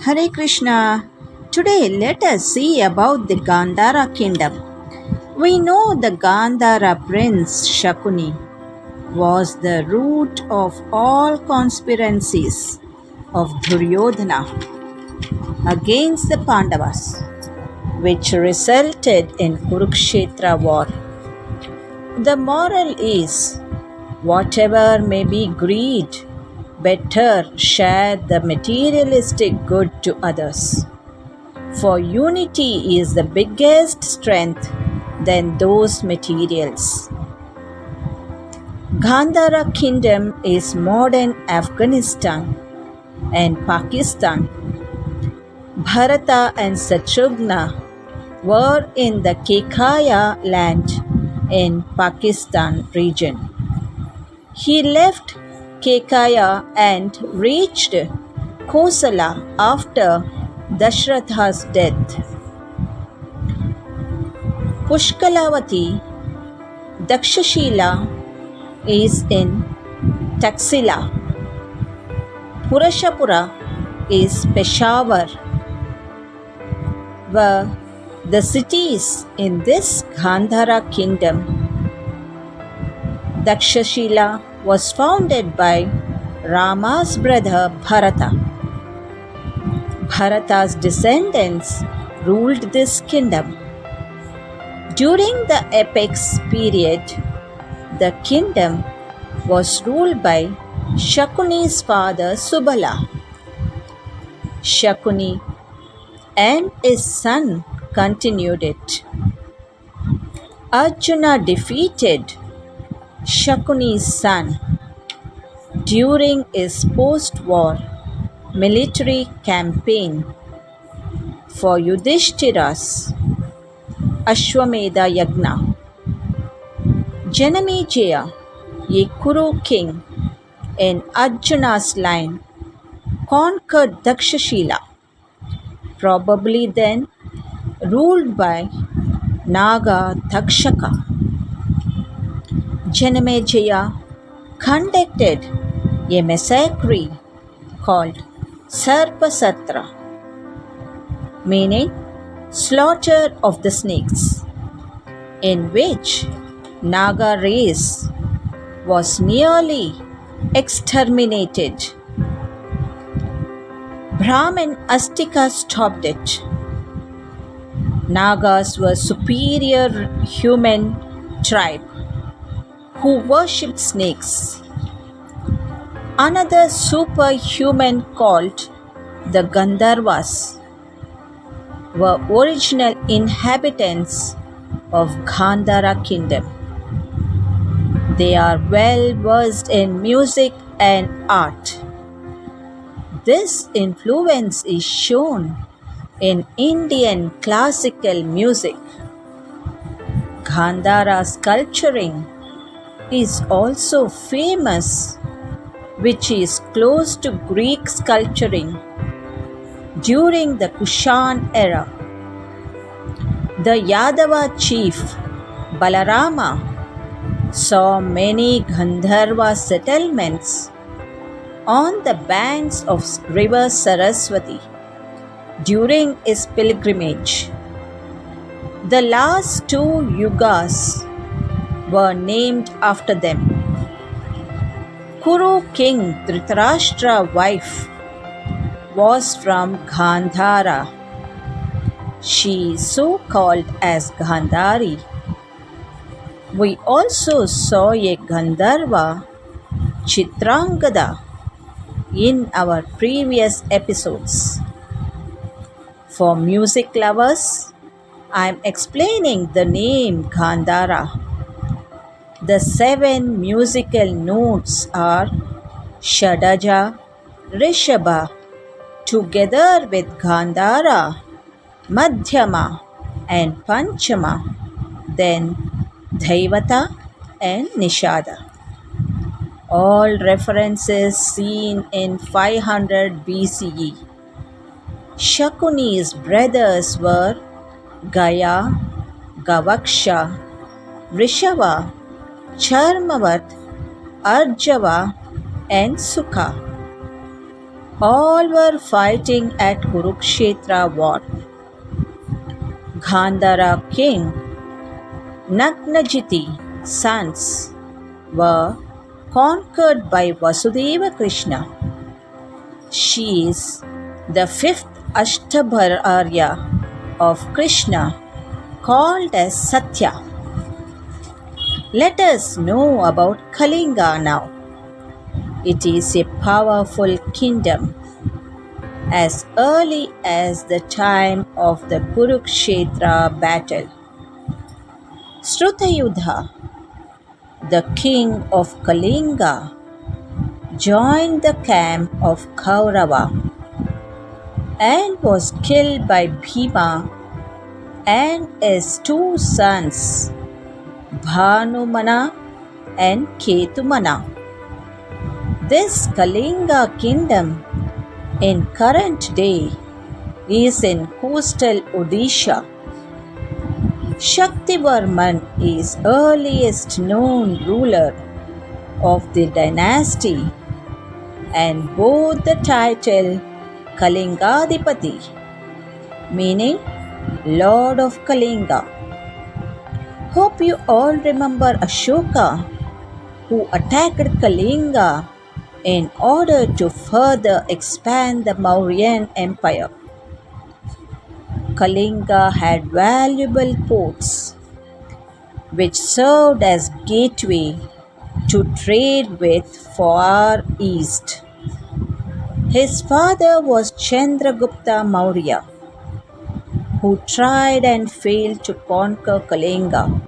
Hare Krishna. Today let us see about the Gandhara kingdom. We know the Gandhara prince Shakuni was the root of all conspiracies of Duryodhana against the Pandavas, which resulted in Kurukshetra war. The moral is whatever may be greed, better share the materialistic good to others. For unity is the biggest strength than those materials. Gandhara kingdom is modern Afghanistan and Pakistan. Bharata and Satrughna were in the Kekaya land in Pakistan region. He left Kekaya and reached Kosala after Dashratha's death. Pushkalavati, Dakshashila is in Taxila. Purashapura is Peshawar were the cities in this Gandhara kingdom. Dakshashila was founded by Rama's brother Bharata. Bharata's descendants ruled this kingdom. During the apex period, the kingdom was ruled by Shakuni's father Subala. Shakuni and his son continued it. Arjuna defeated Shakuni's son during his post-war military campaign for Yudhishthira's Ashwamedha Yagna. Janamejaya, a Kuru king in Arjuna's line, conquered Dakshashila, probably then ruled by Naga Takshaka. Janamejaya conducted a massacre called Sarpasatra, meaning slaughter of the snakes, in which Naga race was nearly exterminated. Brahmin Astika stopped it. Nagas were superior human tribe who worshipped snakes. Another superhuman called the Gandharvas were original inhabitants of Gandhara kingdom. They are well versed in music and art. This influence is shown in Indian classical music. Gandhara sculpturing is also famous, which is close to Greek sculpturing during the Kushan era. The Yadava chief Balarama saw many Gandharva settlements on the banks of river Saraswati during his pilgrimage. The last two yugas were named after them. Kuru king Dhritarashtra's wife was from Gandhara. She is so called as Gandhari. We also saw a Gandharva, Chitrangada, in our previous episodes. For music lovers, I am explaining the name Gandhara. The 7 musical notes are Shadaja, Rishabha, together with Gandhara, Madhyama and Panchama, then Dhaivata and Nishada. All references seen in 500 BCE. Shakuni's brothers were Gaya, Gavaksha, Rishava, Charmavat, Arjava and Sukha. All were fighting at Kurukshetra war. Gandhara king Nagnajiti's sons were conquered by Vasudeva Krishna. She is the fifth Ashtabharya of Krishna, called as Satya. Let us know about Kalinga now. It is a powerful kingdom. As early as the time of the Kurukshetra battle, Srutayudha, the king of Kalinga, joined the camp of Kaurava and was killed by Bhima and his two sons, Bhanumana and Ketumana. This Kalinga kingdom in current day is in coastal Odisha. Shaktivarman is earliest known ruler of the dynasty and bore the title Kalingadipati, meaning Lord of Kalinga. Hope you all remember Ashoka, who attacked Kalinga in order to further expand the Mauryan Empire. Kalinga had valuable ports, which served as gateway to trade with far east. His father was Chandragupta Maurya, who tried and failed to conquer Kalinga.